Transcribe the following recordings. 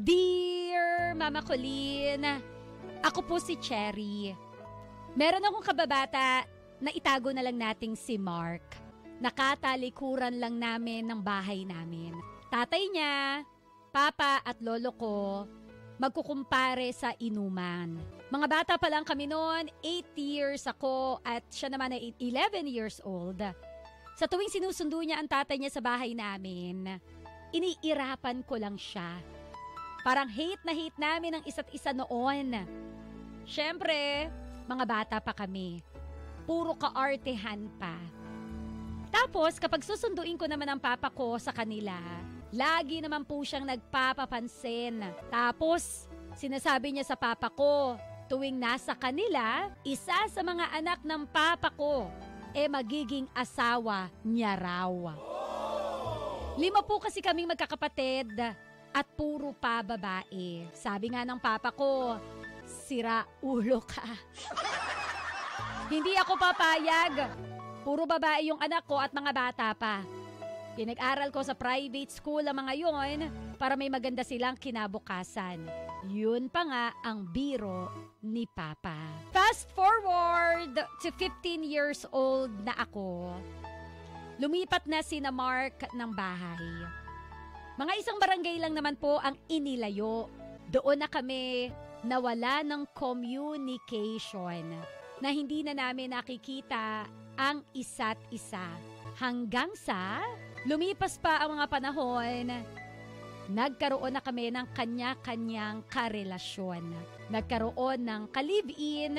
Dear Mama Colleen, ako po si Cherry. Meron akong kababata na itago na lang nating si Mark. Nakatalikuran lang namin ng bahay namin. Tatay niya, papa at lolo ko, magkukumpare sa inuman. Mga bata pa lang kami noon, 8 years ako at siya naman ay 11 years old. Sa tuwing sinusundo niya ang tatay niya sa bahay namin, iniirapan ko lang siya. Parang hate na hate namin ang isa't isa noon. Siyempre, mga bata pa kami. Puro kaartehan pa. Tapos kapag susunduin ko naman ang papa ko sa kanila, lagi naman po siyang nagpapapansin. Tapos, sinasabi niya sa papa ko, tuwing nasa kanila, isa sa mga anak ng papa ko, magiging asawa niya raw. 5 po kasi kaming magkakapatid at puro pa babae. Sabi nga ng papa ko, sira ulo ka. Hindi ako papayag. Puro babae yung anak ko at mga bata pa. Pinag-aral ko sa private school ang mga yon para may maganda silang kinabukasan. Yun pa nga ang biro ni Papa. Fast forward to 15 years old na ako. Lumipat na sina Mark ng bahay. Mga isang barangay lang naman po ang inilayo. Doon na kami nawala ng communication na hindi na namin nakikita ang isa't isa. Hanggang sa lumipas pa ang mga panahon, nagkaroon na kami ng kanya-kanyang karelasyon. Nagkaroon ng ka-live-in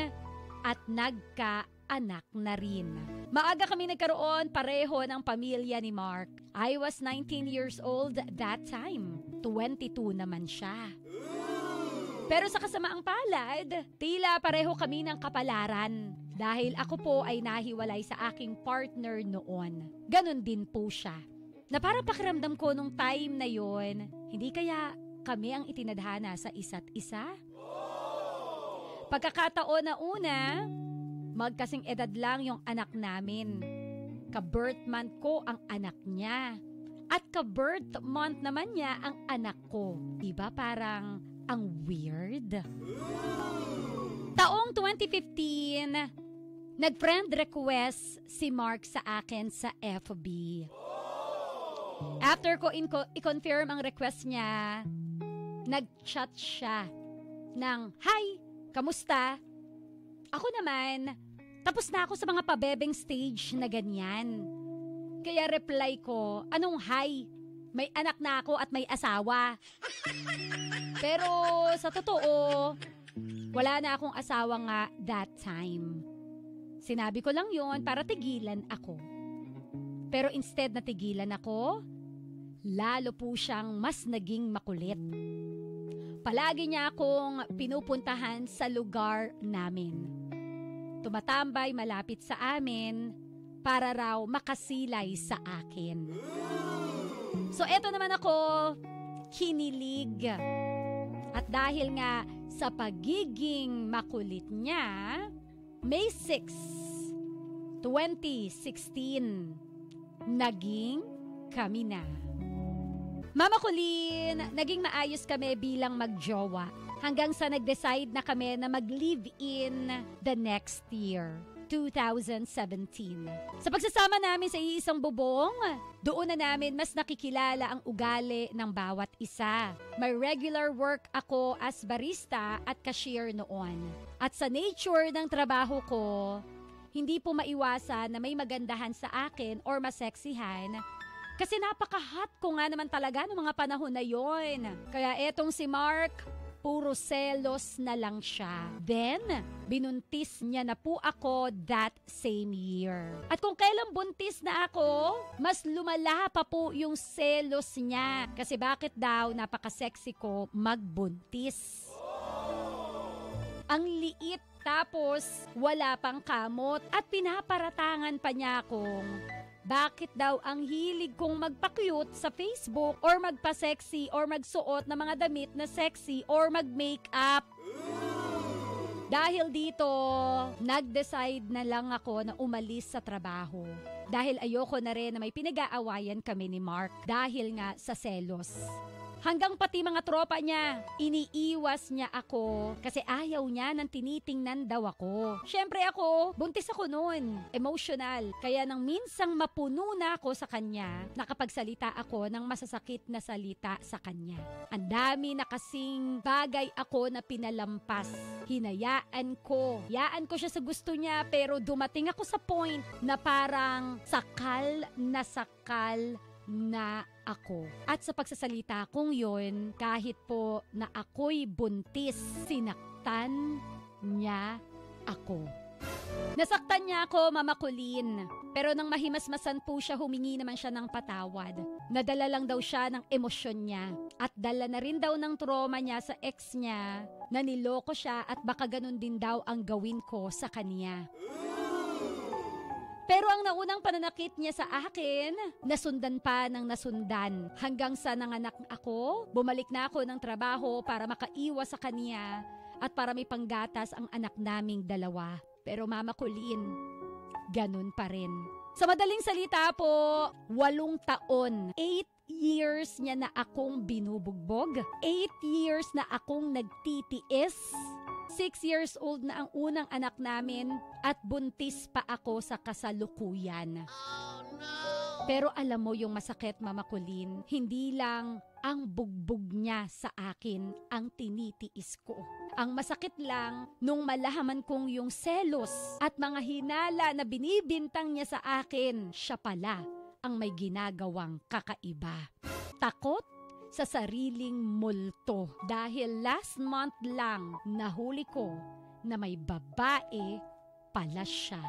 at nagka-anak na rin. Maaga kami nagkaroon pareho ng pamilya ni Mark. I was 19 years old that time. 22 naman siya. Pero sa kasamaang palad, tila pareho kami ng kapalaran. Dahil ako po ay nahiwalay sa aking partner noon. Ganon din po siya. Na parang pakiramdam ko nung time na yon, hindi kaya kami ang itinadhana sa isa't isa? Pagkakataon na una, magkasing edad lang yung anak namin. Ka-birth month ko ang anak niya. At ka-birth month naman niya ang anak ko. Diba parang ang weird? Taong 2015, nag-friend request si Mark sa akin sa FB. After ko i-confirm ang request niya, nag-chat siya ng, "Hi, kamusta?" Ako naman, tapos na ako sa mga pabebeng stage na ganyan. Kaya reply ko, "Anong hi? May anak na ako at may asawa." Pero sa totoo, wala na akong asawa nga that time. Sinabi ko lang yon para tigilan ako. Pero instead na tigilan ako, lalo po siyang mas naging makulit. Palagi niya akong pinupuntahan sa lugar namin. Tumatambay malapit sa amin para raw makasilay sa akin. So eto naman ako, kinilig. At dahil nga sa pagiging makulit niya, May 6, 2016, naging kami na. Mama Colleen, naging maayos kami bilang magjowa hanggang sa nag-decide na kami na mag-live-in the next year, 2017. Sa pagsasama namin sa iisang bubong, doon na namin mas nakikilala ang ugali ng bawat isa. May regular work ako as barista at cashier noon. At sa nature ng trabaho ko, hindi po maiwasan na may magandahan sa akin or maseksihan kasi napaka-hot ko nga naman talaga noong mga panahon na yon. Kaya etong si Mark, puro selos na lang siya. Then, binuntis niya na po ako that same year. At kung kailan buntis na ako, mas lumala pa po yung selos niya. Kasi bakit daw napaka-sexy ko magbuntis? Ang liit tapos wala pang kamot at pinaparatangan pa niya akong bakit daw ang hilig kong magpa-cute sa Facebook or magpa-sexy or magsuot ng mga damit na sexy or mag-makeup. Dahil dito, nag-decide na lang ako na umalis sa trabaho. Dahil ayoko na rin na may pinag-aawayan kami ni Mark dahil nga sa selos. Hanggang pati mga tropa niya, iniiwas niya ako kasi ayaw niya nang tinitingnan daw ako. Syempre ako, buntis ako noon, emotional. Kaya nang minsang mapuno na ako sa kanya, nakapagsalita ako ng masasakit na salita sa kanya. Ang dami na kasing bagay ako na pinalampas. Hinayaan ko siya sa gusto niya, pero dumating ako sa point na parang sakal na ako. At sa pagsasalita kong yon, kahit po na ako'y buntis, sinaktan niya ako. Nasaktan niya ako, Mama Colleen. Pero nang mahimasmasan po siya, humingi naman siya ng patawad. Nadala lang daw siya ng emosyon niya. At dala na rin daw ng trauma niya sa ex niya na niloko siya at baka ganun din daw ang gawin ko sa kanya. Pero ang naunang pananakit niya sa akin, nasundan pa ng nasundan. Hanggang sa nanganak ako, bumalik na ako ng trabaho para makaiwas sa kanya at para may panggatas ang anak naming dalawa. Pero Mama Colleen, ganun pa rin. Sa madaling salita po, 8 taon, 8 years niya na akong binubugbog, 8 years na akong nagtitiis, 6 years old na ang unang anak namin at buntis pa ako sa kasalukuyan. Oh, no! Pero alam mo yung masakit, Mama Colleen, hindi lang ang bugbog niya sa akin ang tinitiis ko. Ang masakit lang nung malaman kong yung selos at mga hinala na binibintang niya sa akin, siya pala ang may ginagawang kakaiba. Takot sa sariling multo dahil last month lang nahuli ko na may babae pala siya.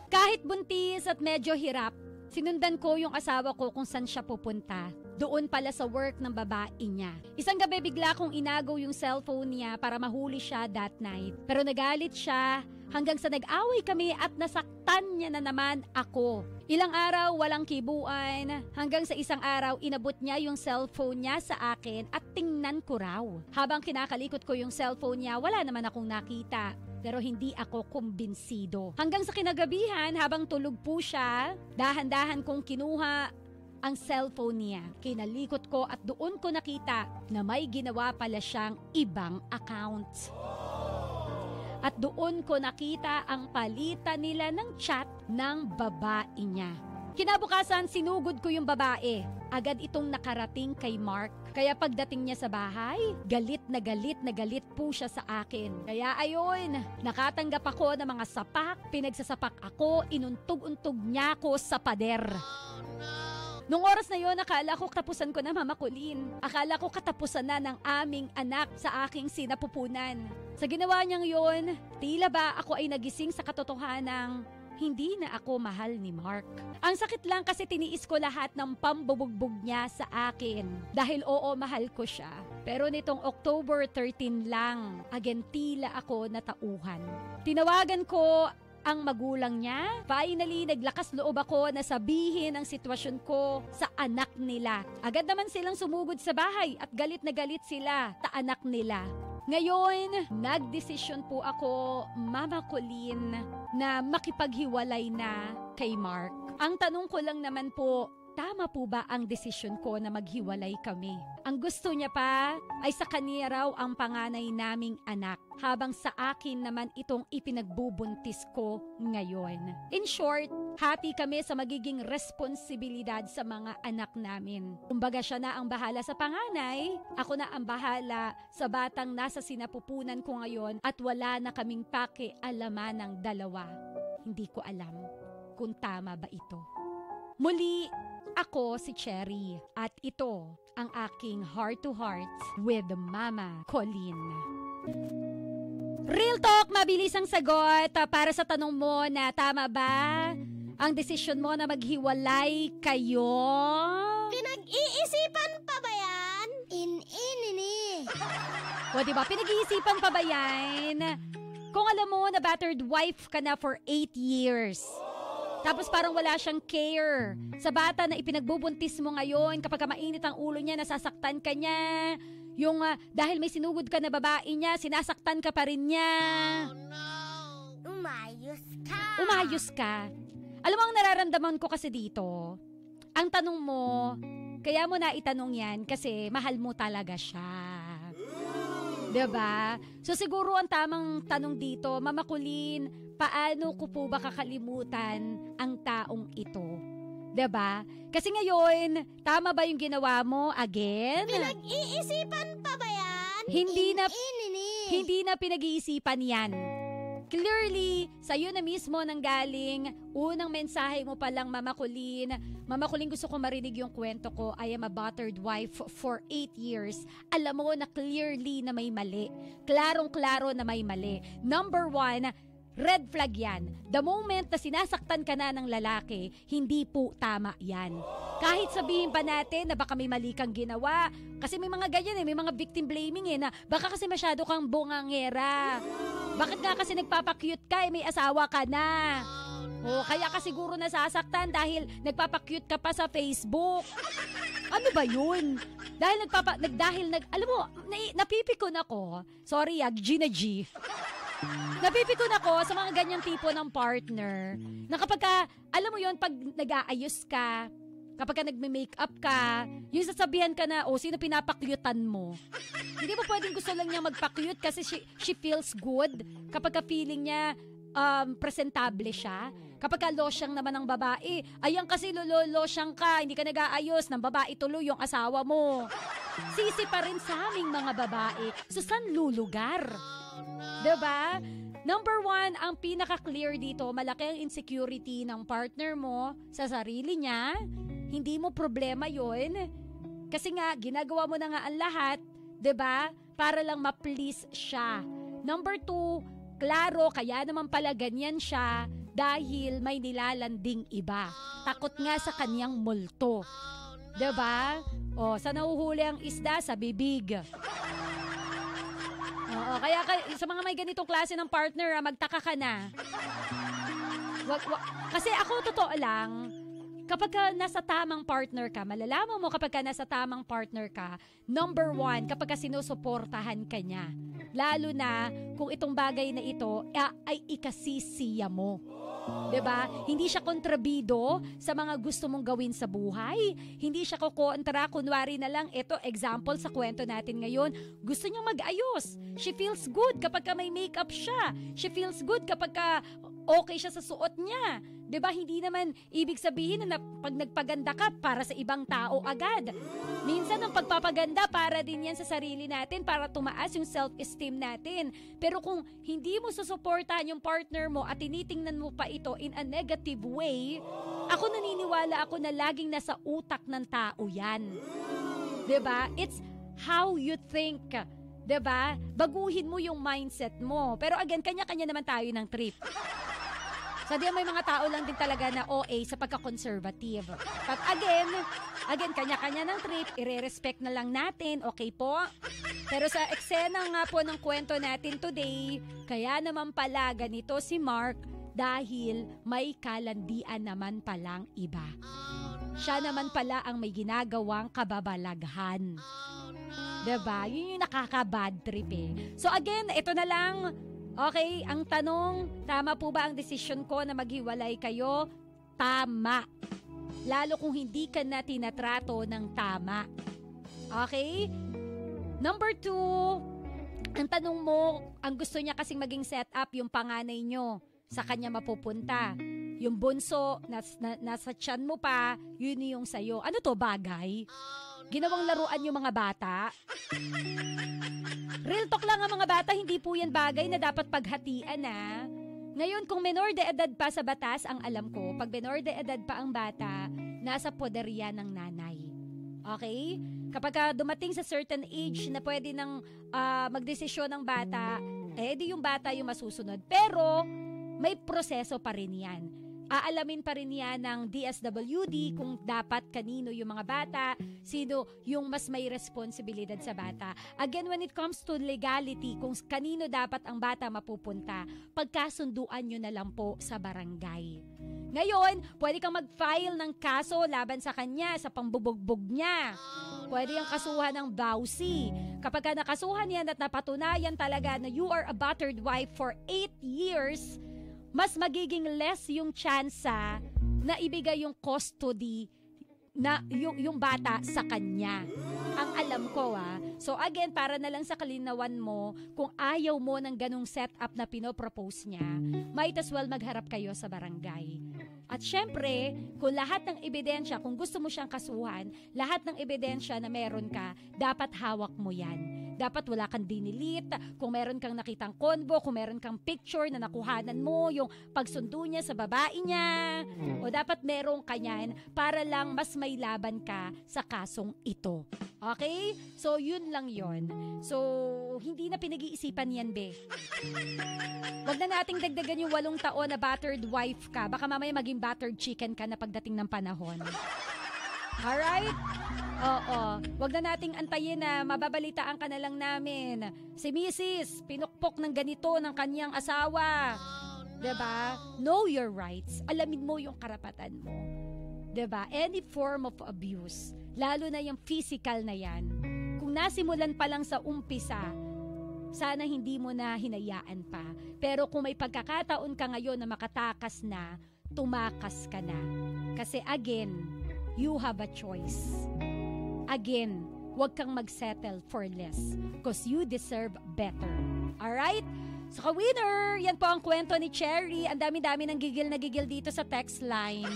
Kahit buntis at medyo hirap, sinundan ko yung asawa ko kung saan siya pupunta. Doon pala sa work ng babae niya. Isang gabi bigla kong inagaw yung cellphone niya para mahuli siya that night. Pero nagalit siya hanggang sa nag-away kami at nasaktan niya na naman ako. Ilang araw walang kibuan hanggang sa isang araw inabot niya yung cellphone niya sa akin at tingnan ko raw. Habang kinakalikot ko yung cellphone niya, wala naman akong nakita. Pero hindi ako kumbinsido. Hanggang sa kinagabihan, habang tulog po siya, dahan-dahan kong kinuha ang cellphone niya. Kinalikot ko at doon ko nakita na may ginawa pala siyang ibang account. At doon ko nakita ang palitan nila ng chat ng babae niya. Kinabukasan, sinugod ko yung babae. Agad itong nakarating kay Mark. Kaya pagdating niya sa bahay, galit na galit po siya sa akin. Kaya ayun, nakatanggap ako ng mga sapak, pinagsasapak ako, inuntog-untog niya ako sa pader. Nung oras na yon, akala ko katapusan ko na, Mama Colleen. Akala ko katapusan na ng aming anak sa aking sinapupunan. Sa ginawa niyang yon, tila ba ako ay nagising sa katotohanang hindi na ako mahal ni Mark. Ang sakit lang kasi tiniis ko lahat ng pambubugbog niya sa akin. Dahil oo, mahal ko siya. Pero nitong October 13 lang, again tila ako natauhan. Tinawagan ko ang magulang niya. Finally, naglakas loob ako na sabihin ang sitwasyon ko sa anak nila. Agad naman silang sumugod sa bahay at galit na galit sila sa anak nila. Ngayon, nagdesisyon po ako, Mama Colleen, na makipaghiwalay na kay Mark. Ang tanong ko lang naman po, tama po ba ang desisyon ko na maghiwalay kami? Ang gusto niya pa ay sa kanya raw ang panganay naming anak, habang sa akin naman itong ipinagbubuntis ko ngayon. In short, happy kami sa magiging responsibilidad sa mga anak namin. Kumbaga siya na ang bahala sa panganay, ako na ang bahala sa batang nasa sinapupunan ko ngayon at wala na kaming pakialaman ng dalawa. Hindi ko alam kung tama ba ito. Muli, ako si Cherry at ito ang aking Heart to Heart with Mama Colleen. Real talk, mabilis ang sagot para sa tanong mo na tama ba ang desisyon mo na maghiwalay kayo? Pinag-iisipan pa ba yan? In-inini. O diba, pinag-iisipan pa ba yan? Kung alam mo na battered wife ka na for 8 years, tapos parang wala siyang care sa bata na ipinagbubuntis mo ngayon, kapag mainit ang ulo niya, nasasaktan ka niya. Yung dahil may sinugod ka na babae niya, sinasaktan ka pa rin niya. Oh no! Umayos ka. Umayos ka. Alam mo ang nararamdaman ko kasi dito, ang tanong mo, Kaya mo na itanong yan kasi mahal mo talaga siya. Diba? So siguro ang tamang tanong dito, Mama Colleen, paano ko po ba kakalimutan ang taong ito? Diba? Kasi ngayon, tama ba yung ginawa mo again? Pinag-iisipan pa ba yan? Hindi na pinag-iisipan yan. Clearly, sa'yo na mismo nanggaling, unang mensahe mo pa lang, Mama Colleen. Mama Colleen, gusto ko marinig yung kwento ko. I am a battered wife for 8 years. Alam mo na clearly na may mali. Klarong-klaro na may mali. Number 1, red flag yan. The moment na sinasaktan ka na ng lalaki, hindi po tama yan. Kahit sabihin pa natin na baka may mali kang ginawa, kasi may mga ganyan may mga victim blaming na baka kasi masyado kang bungangera. Bakit nga kasi nagpapakyut ka may asawa ka na? O kaya ka siguro nasasaktan dahil nagpapakyut ka pa sa Facebook. Ano ba yun? Alam mo, napipikon ako. Sorry Gina G. Napipikon ako sa mga ganyang tipo ng partner na kapag alam mo yun, pag nag-aayos ka, kapag nagme-makeup ka, yung sasabihan ka na, sino pinapakyutan mo? Hindi mo pwedeng gusto lang niya magpakyut kasi she feels good. Kapag feeling niya presentable siya. Kapag losyang naman ng babae, ayan kasi losyang ka, hindi ka nag-aayos, ng babae tuloy yung asawa mo. Sisi pa rin sa aming mga babae. So, saan lulugar? Diba? Number 1, ang pinaka-clear dito, malaki ang insecurity ng partner mo sa sarili niya. Hindi mo problema yon. Kasi nga, ginagawa mo na nga ang lahat, diba? Para lang ma-please siya. Number 2, klaro, kaya naman pala ganyan siya dahil may nilalanding iba. Takot nga sa kanyang multo. Diba? Sa nahuhuli ang isda, sa bibig. Kaya sa mga may ganitong klase ng partner, magtaka ka na. Kasi ako, totoo lang, kapag nasa tamang partner ka, malalaman mo kapag nasa tamang partner ka, number 1, kapag sinusuportahan ka niya. Lalo na kung itong bagay na ito ay ikasisiya mo. 'Di ba? Hindi siya kontrabido sa mga gusto mong gawin sa buhay. Hindi siya kukontra, kunwari na lang, ito example sa kwento natin ngayon, gusto niyang mag-ayos. She feels good kapag may makeup siya. She feels good kapag okay siya sa suot niya. 'Di ba? Hindi naman ibig sabihin na pag nagpaganda ka para sa ibang tao agad. Minsan ang pagpapaganda para din yan sa sarili natin, para tumaas yung self-esteem natin. Pero kung hindi mo susuportahan yung partner mo at tinitingnan mo pa ito in a negative way, ako naniniwala ako na laging nasa utak ng tao yan. 'Di ba? It's how you think. 'Di ba? Baguhin mo yung mindset mo. Pero again, kanya-kanya naman tayo ng trip. So, may mga tao lang din talaga na OA sa pagka-conservative. But again, kanya-kanya ng trip, ire-respect na lang natin, okay po? Pero sa eksena nga po ng kwento natin today, kaya naman pala ganito si Mark dahil may kalandian naman palang iba. Siya naman pala ang may ginagawang kababalaghan. Diba? Yun yung nakaka-bad trip eh. So again, ito na lang. Okay, ang tanong, tama po ba ang desisyon ko na maghiwalay kayo? Tama. Lalo kung hindi ka na tinatrato ng tama. Okay? Number 2, ang tanong mo, ang gusto niya kasing maging setup yung panganay nyo, sa kanya mapupunta. Yung bunso, nasa tiyan mo pa, yun yung sayo. Ano to, bagay? Ginawang laruan yung mga bata? Real talk lang ang mga bata, hindi po yan bagay na dapat paghatian na. Ngayon, kung menor de edad pa sa batas, ang alam ko, pag menor de edad pa ang bata, nasa poder yan ng nanay. Okay? Kapag dumating sa certain age na pwede nang magdesisyon ng bata, di yung bata yung masusunod. Pero, may proseso pa rin yan. Aalamin pa rin yan ng DSWD kung dapat kanino yung mga bata, sino yung mas may responsibilidad sa bata. Again, when it comes to legality, kung kanino dapat ang bata mapupunta, pagkasunduan nyo na lang po sa barangay. Ngayon, pwede kang mag-file ng kaso laban sa kanya, sa pambubugbog niya. Pwede yung kasuhan ng vowsy. Kapag nakasuhan yan at napatunayan talaga na you are a battered wife for 8 years, mas magiging less yung tsansa na ibigay yung custody yung bata sa kanya. Ang alam ko So again, para na lang sa kalinawan mo, kung ayaw mo ng ganung setup na pinopropose niya, might as well magharap kayo sa barangay. At syempre, kung lahat ng ebidensya, kung gusto mo siyang kasuhan, lahat ng ebidensya na meron ka, dapat hawak mo yan. Dapat wala kang dinilit, kung meron kang nakitang konbo, kung meron kang picture na nakuhanan mo, yung pagsundo niya sa babae niya, o dapat meron ka yan para lang mas may laban ka sa kasong ito. Okay? So, yun lang yun. So, hindi na pinag-iisipan yan, be. Wag na nating dagdagan yung 8 taon na battered wife ka. Baka mamaya maging battered chicken ka na pagdating ng panahon. Alright? Oo. Wag na nating antayin na mababalitaan ka na lang namin. Si Mrs. pinukpok ng ganito ng kanyang asawa. Diba? Know your rights. Alamin mo yung karapatan mo. Diba? Any form of abuse, lalo na yung physical na yan, kung nasimulan pa lang sa umpisa, sana hindi mo na hinayaan pa. Pero kung may pagkakataon ka ngayon na makatakas na, tumakas ka na. Kasi again, you have a choice. Again, huwag kang magsettle for less because you deserve better. Alright? So, ka-winner, yan po ang kwento ni Cherry. Ang dami-dami ng gigil na gigil dito sa text line.